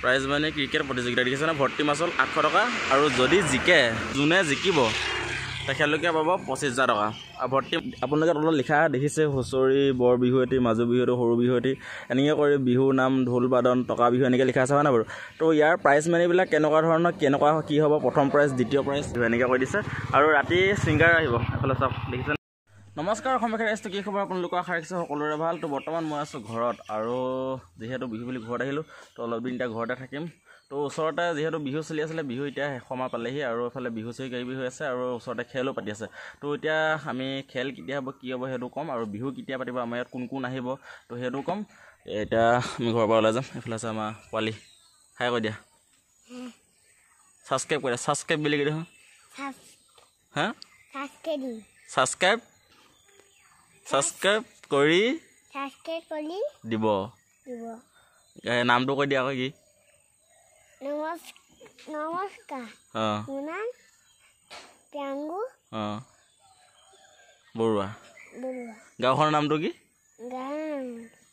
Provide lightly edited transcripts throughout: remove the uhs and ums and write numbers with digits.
prize মানে cricket প্ৰতিযোগিতা দেখিছে না ভৰ্তি মাচুল 800 টকা আৰু যদি জিকে যোনে জিকিব তেখেতলোকে পাব 25,000 টকা আৰু ভৰ্তি আপোনালোকে তলত লিখা দেখিছে হুঁচৰি বৰ বিহুৱতী মাজু বিহুৱতী সৰু বিহুৱতী এনেকৈ কৰি বিহুৰ নাম ঢোল বাদন টকা বিহু এনেকৈ লিখা আছে হয় না বাৰু তো ইয়াৰ প্ৰাইজ মানিবিলাক কেনেকুৱা ধৰণৰ কেনেকুৱা কি হ'ব প্ৰথম প্ৰাইজ দ্বিতীয় প্ৰাইজ এনেকৈ কৈ দিছে আৰু ৰাতি ছিংগাৰ আহিব এফালে চাওক দেখিছে নমস্কাৰ অসমীয়া ৰাইজটো কি খবৰ আপোনালোকৰ আশা ৰাখিছোঁ সকলোৰে ভাল তো বৰ্তমান মই আছোঁ ঘৰত আৰু যিহেতু বিহু বুলি ঘৰত আহিলোঁ তো অলপ দিন এতিয়া ঘৰতে থাকিম তো ওচৰতে যিহেতু বিহু চলি আছিলে বিহু এতিয়া সময় পালেহি আৰু এফালে বিহু চুৰি গাড়ী বিহু আছে আৰু ওচৰতে খেলো পাতি আছে তো এতিয়া আমি খেল কেতিয়া হ'ব কি হ'ব সেইটো ক'ম আৰু বিহু কেতিয়া পাতিব আমাৰ ইয়াত কোন কোন আহিব তো সেইটো ক'ম এতিয়া আমি ঘৰৰ পৰা ওলাই যাম এইফালে আছে আমাৰ পোৱালি হাই কৈ দিয়া ছাবস্ক্ৰাইব কৰি ছাবস্ক্ৰাইব বুলি কৈ দিয়া হা ছাবস্ক্ৰাইব কৰি দিব নামটো কৈ দিয়া আকৌ কি নমস্কাৰ বৰুৱা গাঁওখনৰ নামটো কি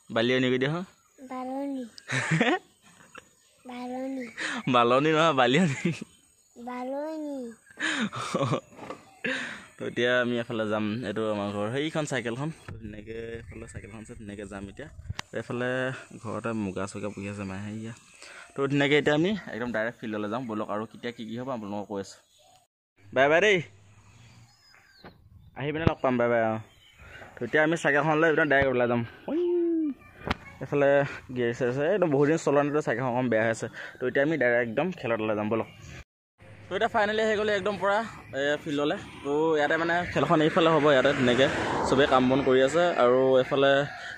বালিয়নী কৈ দিয়া বালনী নহয় বালিয়নী তো এতিয়া আমি এফালে যাম এইটো আমাৰ ঘৰ সেইখন চাইকেলখন ধুনীয়াকৈ এইফালে চাইকেলখন আছে ধুনীয়াকৈ যাম এতিয়া এইফালে ঘৰতে মুগা চুগা পুহি আছে মায়ে সেয়া তো ধুনীয়াকৈ এতিয়া আমি একদম ডাইৰেক্ট ফিল্ডলৈ যাম ব'লক আৰু কেতিয়া কি হ'ব আপোনালোকক কৈ আছোঁ বাই বাই দেই আহি পিনে লগ পাম বাই বাই তো এতিয়া আমি চাইকেলখনলৈ একদম ডাইৰেক্ট ওলাই যাম এইফালে গেৰেজ আছে একদম বহুত দিন চলা নাই চাইকেলখন অকণ বেয়া হৈ আছে তো এতিয়া আমি ডাইৰেক্ট একদম খেলত ওলাই যাম ব'লক তো এতিয়া ফাইনেলি আহি গ'লে একদম পৰা ফিল্ডলৈ তো ইয়াতে মানে খেলখন এইফালে হ'ব ইয়াতে ধুনীয়াকৈ চবেই কাম বন কৰি আছে আৰু এইফালে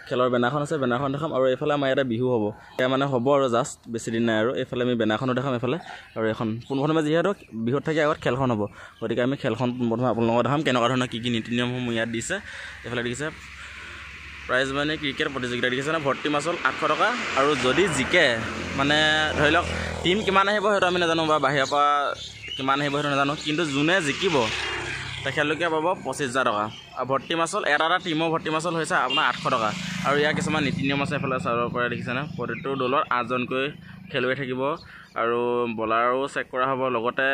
খেলৰ বেনাৰখন আছে বেনাৰখন দেখাম আৰু এইফালে আমাৰ ইয়াতে বিহু হ'ব এতিয়া মানে হ'ব আৰু জাষ্ট বেছি দিন নাই আৰু এইফালে আমি বেনাৰখনো দেখাম এইফালে আৰু এখন পোনপ্ৰথমে যিহেতু বিহুত থাকি আগত খেলখন হ'ব গতিকে আমি খেলখন পোনপ্ৰথমে আপোনালোকক দেখাম কেনেকুৱা ধৰণৰ কি নীতি নিয়মসমূহ ইয়াত দিছে এইফালে দেখিছে প্ৰাইজ মানে ক্ৰিকেট প্ৰতিযোগিতা দেখিছে না ভৰ্তি মাচুল 800 টকা আৰু যদি জিকে মানে ধৰি লওক টীম কিমান আহিব সেইটো আমি নাজানো বা বাহিৰৰ পৰা কিমান আহিব সেইটো নাজানো কিন্তু যোনে জিকিব তেখেতলোকে পাব 25,000 টকা আৰু ভৰ্তি মাচুল এটা টীমৰ ভৰ্তি মাচুল হৈছে আপোনাৰ 800 টকা আৰু ইয়াৰ কিছুমান নীতি নিয়ম আছে এইফালে চাব পৰা দেখিছেনে প্ৰতিটো দলত 8জনকৈ খেলুৱৈ থাকিব আৰু বলাৰো চেক কৰা হ'ব লগতে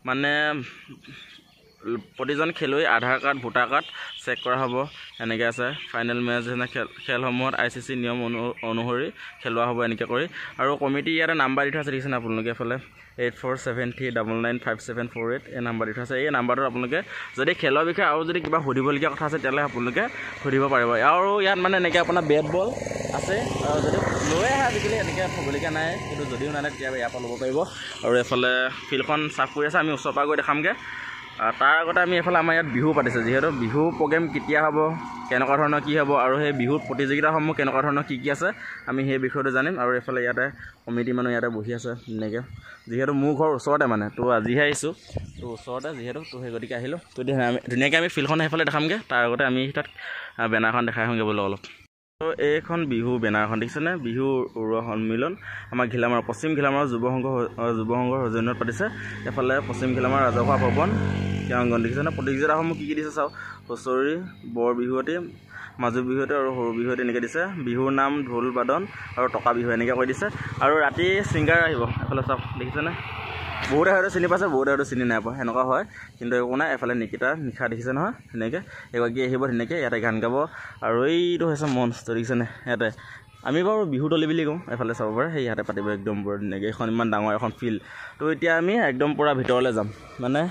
মানে প্ৰতিজন খেলুৱৈ আধাৰ কাৰ্ড ভোটাৰ কাৰ্ড চেক কৰা হ'ব এনেকৈ আছে ফাইনেল মেচ যেনে খেলসমূহত ICC নিয়ম অনুসৰি খেলোৱা হ'ব এনেকৈ কৰি আৰু কমিটি ইয়াতে নাম্বাৰ দি থোৱা আছে দেখিছেনে আপোনালোকে এইফালে 8473995748 এই নাম্বাৰ দি থোৱা আছে এই নাম্বাৰটোত আপোনালোকে যদি খেলৰ বিষয়ে আৰু যদি কিবা সুধিবলগীয়া কথা আছে তেতিয়াহ'লে আপোনালোকে সুধিব পাৰিব আৰু ইয়াত মানে এনেকৈ আপোনাৰ বেট বল আছে আৰু যদি লৈ আহে আজিকালি এনেকৈ থ'বলগীয়া নাই কিন্তু যদিও নাই তেতিয়া ইয়াৰ পৰা ল'ব পাৰিব আৰু এইফালে ফিল্ডখন চাফ কৰি আছে আমি ওচৰৰ পৰা গৈ দেখামগৈ তাৰ আগতে আমি এইফালে আমাৰ ইয়াত বিহু পাতিছে যিহেতু বিহু প্ৰগ্ৰেম কেতিয়া হ'ব কেনেকুৱা ধৰণৰ কি হ'ব আৰু সেই বিহুৰ প্ৰতিযোগিতাসমূহ কেনেকুৱা ধৰণৰ কি আছে আমি সেই বিষয়টো জানিম আৰু এইফালে ইয়াতে কমিটি মানুহ ইয়াতে বহি আছে ধুনীয়াকৈ যিহেতু মোৰ ঘৰ ওচৰতে মানে তো আজিহে আহিছোঁ তো ওচৰতে যিহেতু তো সেই গতিকে আহিলোঁ তো ধুনীয়াকৈ আমি ফিল্ডখন সেইফালে দেখামগৈ তাৰ আগতে আমি তাত বেনাৰখন দেখাই আহোঁগৈ বোলো অলপ তো এইখন বিহু বেনাৰখন দেখিছেনে বিহু উৰুৱা সন্মিলন আমাৰ ঘিলামাৰ পশ্চিম ঘিলামাৰৰ যুৱ সংঘৰ সৌজন্যত পাতিছে এইফালে পশ্চিম ঘিলামাৰ ৰাজহুৱা ভৱন অংগন দেখিছেনে প্ৰতিযোগিতাসমূহ কি দিছে চাওক হুঁচৰি বৰ বিহুৱতী মাজু বিহুৱতী আৰু সৰু বিহুৱতী এনেকৈ দিছে বিহুৰ নাম ঢোল বাদন আৰু টকা বিহু এনেকৈ কৈ দিছে আৰু ৰাতি ছিংগাৰ আহিব এইফালে চাওক দেখিছেনে বহুতে হয়তো চিনি পাইছে বহুতে হয়তো চিনি নাই পোৱা সেনেকুৱা হয় কিন্তু একো নাই এফালে নিশা দেখিছে নহয় ধুনীয়াকৈ এগৰাকী আহিব ধুনীয়াকৈ ইয়াতে গান গাব আৰু এইটো হৈছে মঞ্চ দেখিছেনে ইয়াতে আমি বাৰু বিহুতলী বুলি কওঁ এফালে চাব পাৰে সেই ইয়াতে পাতিব একদম বৰ ধুনীয়াকৈ এখন ইমান ডাঙৰ এখন ফিল্ড তো এতিয়া আমি একদম পূৰা ভিতৰলৈ যাম মানে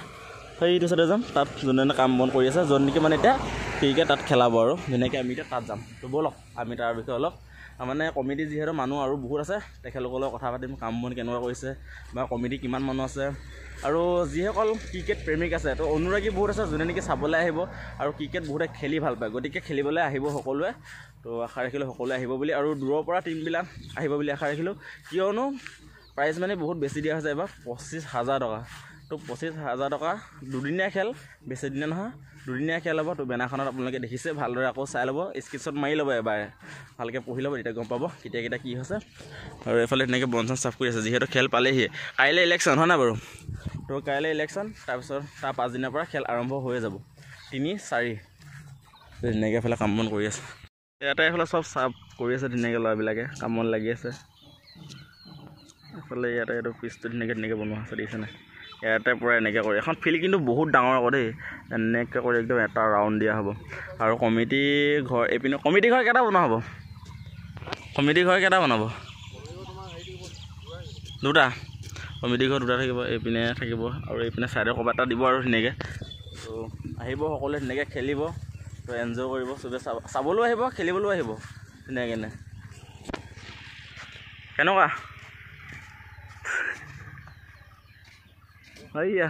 সেইটো চাইডে যাম তাত যোনে কাম বন কৰি আছে য'ত নেকি মানে এতিয়া ক্ৰিকেট তাত খেলাব আৰু ধুনীয়াকৈ আমি এতিয়া তাত যাম তো ব'লক আমি তাৰ বিষয়ে অলপ মানে কমিটি যিহেতু মানুহ আৰু বহুত আছে তেখেতলোকৰ লগত কথা পাতিম কাম বন কেনেকুৱা কৰিছে বা কমিটি কিমান মানুহ আছে আৰু যিসকল ক্ৰিকেট প্ৰেমিক আছে তো অনুৰাগী বহুত আছে যোনে নেকি চাবলৈ আহিব আৰু ক্ৰিকেট বহুতে খেলি ভাল পায় গতিকে খেলিবলৈ আহিব সকলোৱে তো আশা ৰাখিলোঁ সকলোৱে আহিব বুলি আৰু দূৰৰ পৰা টীমবিলাক আহিব বুলি আশা ৰাখিলোঁ কিয়নো প্ৰাইজ মানে বহুত বেছি দিয়া হৈছে এইবাৰ 25,000 টকা তো 25,000 টকা দুদিনীয়া খেল বেছি দিনে নহয় দুদিনীয়া খেল হ'ব তো বেনাৰখনত আপোনালোকে দেখিছে ভালদৰে আকৌ চাই ল'ব স্ক্ৰীনশ্বট মাৰি ল'ব এবাৰ ভালকৈ পঢ়ি ল'ব তেতিয়া গম পাব কেতিয়া কি হৈছে আৰু এইফালে তেনেকৈ বন চন চাফ কৰি আছে যিহেতু খেল পালেহি কাইলৈ ইলেকশ্যন হয় না বাৰু তো কাইলৈ ইলেকশ্যন তাৰপিছত তাৰ 5 দিনৰ পৰা খেল আৰম্ভ হৈ যাব 3-4 ধুনীয়াকৈ এইফালে কাম বন কৰি আছে ইয়াতে এইফালে চব চাফ কৰি আছে ধুনীয়াকৈ ল'ৰাবিলাকে কাম বন লাগি আছে এফালে ইয়াতে এইটো পিচটো ধুনীয়াকৈ বনোৱা আছে দেখিছেনে ইয়াতে পূৰা এনেকৈ কৰি এখন ফিল্ড কিন্তু বহুত ডাঙৰ আকৌ দেই এনেকৈ কৰি একদম এটা ৰাউণ্ড দিয়া হ'ব আৰু কমিটি ঘৰ এইপিনে কমিটি ঘৰ কেইটা বনোৱা হ'ব কমিটি ঘৰ কেইটা বনাব দুটা কমিটি ঘৰ দুটা থাকিব এইপিনে থাকিব আৰু এইপিনে ছাইডৰ ক'ৰবাত এটা দিব আৰু ধুনীয়াকৈ তো আহিব সকলোৱে ধুনীয়াকৈ খেলিব তো এনজয় কৰিব চবে চাবলৈও আহিব খেলিবলৈও আহিব ধুনীয়াকৈ কেনেকুৱা এইয়া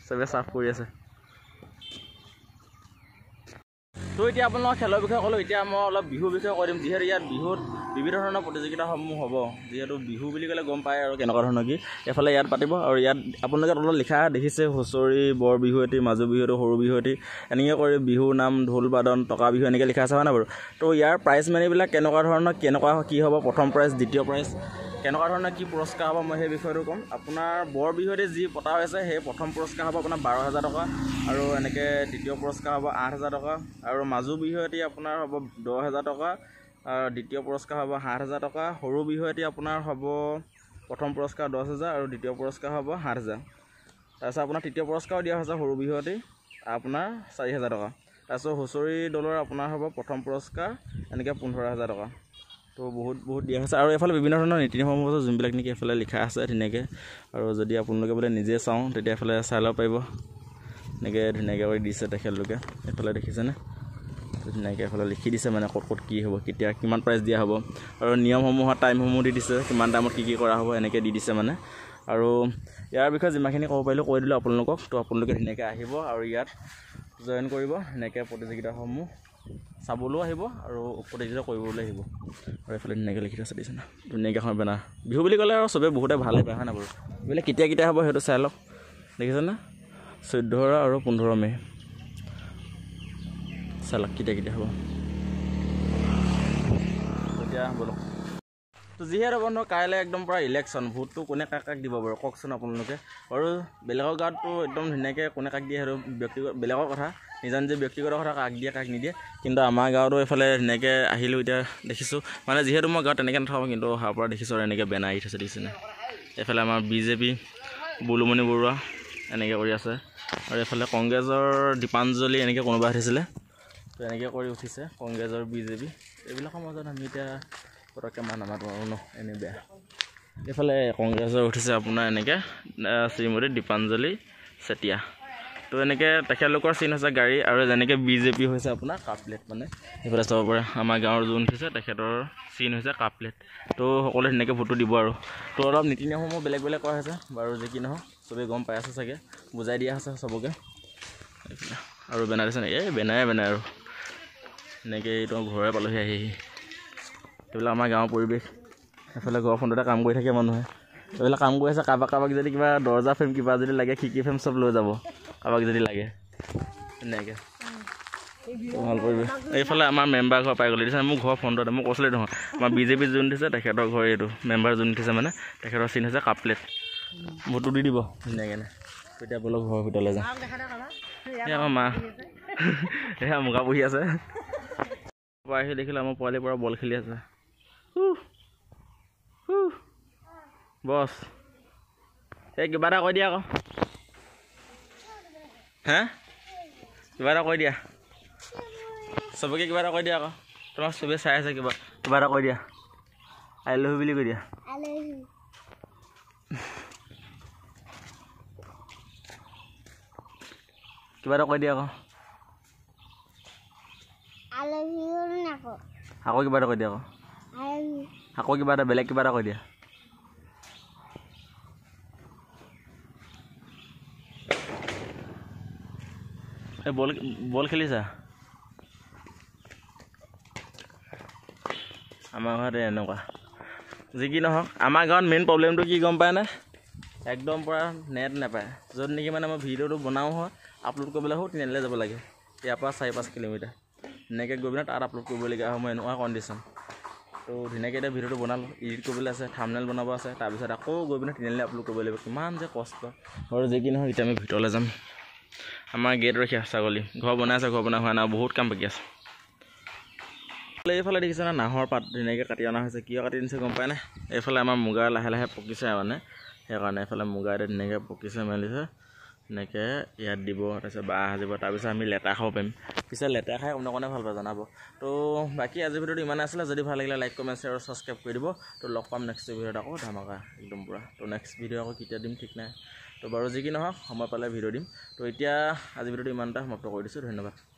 চবে চাফ কৰি আছে তো এতিয়া আপোনালোকৰ খেলৰ বিষয়ে ক'লোঁ এতিয়া মই অলপ বিহুৰ বিষয়ে কৈ দিম যিহেতু ইয়াত বিহুত বিভিন্ন ধৰণৰ প্ৰতিযোগিতাসমূহ হ'ব যিহেতু বিহু বুলি ক'লে গম পায় আৰু কেনেকুৱা ধৰণৰ কি এফালে ইয়াত পাতিব আৰু ইয়াত আপোনালোকে তলত লিখা দেখিছে হুঁচৰি বৰ বিহুৱতী মাজু বিহুৱতী সৰু বিহুৱতী এনেকৈ কৰি বিহুৰ নাম ঢোল বাদন টকা বিহু এনেকৈ লিখা আছে হয় নাই বাৰু তো ইয়াৰ প্ৰাইজ মানিবিলাক কেনেকুৱা ধৰণৰ কেনেকুৱা কি হ'ব প্ৰথম প্ৰাইজ দ্বিতীয় প্ৰাইজ কেনেকুৱা ধৰণৰ কি পুৰস্কাৰ হ'ব মই সেই বিষয়টো ক'ম আপোনাৰ বৰ বিহুৱতী যি পতা হৈছে সেই প্ৰথম পুৰস্কাৰ হ'ব আপোনাৰ 12,000 টকা আৰু এনেকৈ দ্বিতীয় পুৰস্কাৰ হ'ব 8,000 টকা আৰু মাজু বিহুৱতী আপোনাৰ হ'ব 10,000 টকা আৰু দ্বিতীয় পুৰস্কাৰ হ'ব 7,000 টকা সৰু বিহুৱতী আপোনাৰ হ'ব প্ৰথম পুৰস্কাৰ 10,000 আৰু দ্বিতীয় পুৰস্কাৰ হ'ব 7,000 তাৰপিছত আপোনাৰ তৃতীয় পুৰস্কাৰো দিয়া হৈছে সৰু বিহুৱতী আপোনাৰ 4,000 টকা তাৰপিছত হুঁচৰি দলৰ আপোনাৰ হ'ব প্ৰথম পুৰস্কাৰ এনেকৈ 15,000 টকা তো বহুত দিয়া হৈছে আৰু এইফালে বিভিন্ন ধৰণৰ নীতি নিয়ম আছে যোনবিলাক নেকি এইফালে লিখা আছে ধুনীয়াকৈ আৰু যদি আপোনালোকে বোলে নিজে চাওঁ তেতিয়া এইফালে চাই ল'ব পাৰিব এনেকৈ ধুনীয়াকৈ কৰি দিছে তেখেতলোকে এইফালে দেখিছেনে ধুনীয়াকৈ এইফালে লিখি দিছে মানে ক'ত কি হ'ব কেতিয়া কিমান প্ৰাইজ দিয়া হ'ব আৰু নিয়মসমূহৰ টাইমসমূহ দি দিছে কিমান টাইমত কি কৰা হ'ব এনেকৈ দি দিছে মানে আৰু ইয়াৰ বিষয়ে যিমানখিনি ক'ব পাৰিলোঁ কৈ দিলোঁ আপোনালোকক তো আপোনালোকে ধুনীয়াকৈ আহিব আৰু ইয়াত জইন কৰিব এনেকৈ প্ৰতিযোগিতাসমূহ চাবলৈও আহিব আৰু প্ৰতিযোগিতা কৰিবলৈ আহিব আৰু এইফালে ধুনীয়াকৈ লিখি আছে দিছে না ধুনীয়াকৈ এখন বেনাৰ বিহু বুলি ক'লে আৰু চবেই বহুতে ভালেই পায় হয় নাই বাৰু এইবিলাক কেতিয়া হ'ব সেইটো চাই লওক দেখিছেনে 14 আৰু 15 মে চাই লওক কেতিয়া হ'ব এতিয়া বলক তো যিহেতু বন্ধু কাইলৈ একদম পূৰা ইলেকশ্যন ভোটটো কোনে কাক দিব বাৰু কওকচোন আপোনালোকে আৰু বেলেগৰ গাঁৱততো একদম ধুনীয়াকৈ কোনে কাক দিয়ে সেইটো ব্যক্তিগত বেলেগৰ কথা নিজা ব্যক্তিগত কথা কাক দিয়ে কাক নিদিয়ে কিন্তু আমাৰ গাঁৱতো এইফালে ধুনীয়াকৈ আহিলোঁ এতিয়া দেখিছোঁ মানে যিহেতু মই গাঁৱত তেনেকৈ নাথাকোঁ কিন্তু অহাৰ পৰা দেখিছোঁ আৰু এনেকৈ বেনাৰ আহি থৈছে দেখিছেনে এইফালে আমাৰ বিজেপি বুলুমণি বৰুৱা এনেকৈ কৰি আছে আৰু এইফালে কংগ্ৰেছৰ দীপাঞ্জলি এনেকৈ কোনোবা উঠিছিলে তো এনেকৈ কৰি উঠিছে কংগ্ৰেছৰ বিজেপি এইবিলাকৰ মাজত আমি এতিয়া পটককৈ নামাতো আৰু ন এনেই বেয়া এইফালে কংগ্ৰেছৰ উঠিছে আপোনাৰ এনেকৈ শ্ৰীমতী দীপাঞ্জলি চেতিয়া তো এনেকৈ তেখেতলোকৰ চিন হৈছে গাড়ী আৰু যেনেকৈ বিজেপি হৈছে আপোনাৰ কাপ প্লেট মানে সেইফালে চাব পাৰে আমাৰ গাঁৱৰ যোন উঠিছে তেখেতৰ চিন হৈছে কাপ প্লেট তো সকলোৱে ধুনীয়াকৈ ভোটটো দিব আৰু তো অলপ নীতি নিয়মসমূহ বেলেগ কৰা হৈছে বাৰু যি কি নহওক চবেই গম পাই আছে চাগে বুজাই দিয়া হৈছে চবকে আৰু বেনাৰ দিছে নেকি এই বেনাৰে আৰু এনেকৈ এইটো ঘৰৰে পালোহি আহি এইবিলাক আমাৰ গাঁৱৰ পৰিৱেশ এইফালে ঘৰৰ ফোনতে কাম কৰি থাকে মানুহে এইবিলাক কাম কৰি আছে কাৰোবাক যদি কিবা দৰ্জা ফ্ৰেম কিবা যদি লাগে খিৰিকি ফ্ৰেম চব লৈ যাব কাৰোবাক যদি লাগে এনেকৈ ভাল পৰিৱেশ এইফালে আমাৰ মেম্বাৰ ঘৰ পাই গ'লে দিছে মোৰ ঘৰৰ ফোনতে মই কৈছিলোঁ নহয় আমাৰ বিজেপি যোন দিছে তেখেতৰ ঘৰ এইটো মেম্বাৰ যোন দিছে মানে তেখেতৰ চিন হৈছে কাপ প্লেট ভোটটো দি দিব ধুনীয়াকৈ তেতিয়া বলক ঘৰৰ ভিতৰলৈ যাওঁ এই আমাৰ মা এয়া মুগা বহি আছে আহি দেখিলে আমাৰ পোৱালিৰ পৰা বল খেলি আছে বছ এই কিবা এটা কৈ দিয়া আকৌ হে কিবা এটা কৈ দিয়া চবকে কিবা এটা কৈ দিয়া আকৌ তোমাক চবেই চাই আছে কিবা এটা কৈ দিয়া আই লাভ ইউ বুলি কৈ দিয়া কিবা এটা কৈ দিয়া আকৌ কিবা এটা কৈ দিয়া আকৌ কিবা এটা বেলেগ কিবা এটা কৈ দিয়া এই বল খেলিছা আমাৰ ঘৰত এনেকুৱা যি কি নহওক আমাৰ গাঁৱত মেইন প্ৰব্লেমটো কি গম পায়নে একদম পূৰা নেট নাপায় য'ত নেকি মানে মই ভিডিঅ'টো বনাওঁ হয় আপলোড কৰিবলৈ হওক তিনিআলিলৈ যাব লাগে ইয়াৰ পৰা 4-5 কিলোমিটাৰ এনেকৈ গৈ পিনে তাত আপলোড কৰিবলগীয়া হয় মই এনেকুৱা কণ্ডিশ্যন তো ধুনীয়াকৈ এতিয়া ভিডিঅ'টো বনালোঁ এডিট কৰিবলৈ আছে থাম্বনেইল বনাব আছে তাৰপিছত আকৌ গৈ পিনে তিনিআলিলৈ আপলোড কৰিব লাগিব কিমান যে কষ্ট আৰু যি কি নহওক এতিয়া আমি ভিতৰলৈ যাম আমাৰ গেট ৰখীয়া ছাগলী ঘৰ বনাই আছে ঘৰ বনাই হোৱা নাই বহুত কাম বাকী আছে এইফালে দেখিছে না নাহৰ পাত ধুনীয়াকৈ কাটি অনা হৈছে কিয় কাটি আনিছে গম পায় নে এইফালে আমাৰ মুগা লাহে লাহে পকিছে মানে সেইকাৰণে এইফালে মুগা এতিয়া ধুনীয়াকৈ পকিছে মেলিছে এনেকৈ ইয়াত দিব তাৰপিছত বাঁহ সাজিব তাৰপিছত আমি লেটা খাব পাৰিম পিছে লেটা খাই অন্য ভাল পায় জনাব তো বাকী আজিৰ ভিডিঅ'টো ইমানে আছিলে যদি ভাল লাগিলে লাইক কমেণ্ট শ্বেয়াৰ আৰু ছাবস্ক্ৰাইব কৰি দিব তো লগ পাম নেক্সট ভিডিঅ'ত আকৌ ধামাকা একদম পূৰা তো নেক্সট ভিডিঅ' আকৌ কেতিয়া দিম ঠিক নাই তো বাৰু যি কি নহওক সময় পালে ভিডিঅ' দিম তো এতিয়া আজিৰ ভিডিঅ'টো ইমানটা সমাপ্ত কৰি দিছোঁ ধন্যবাদ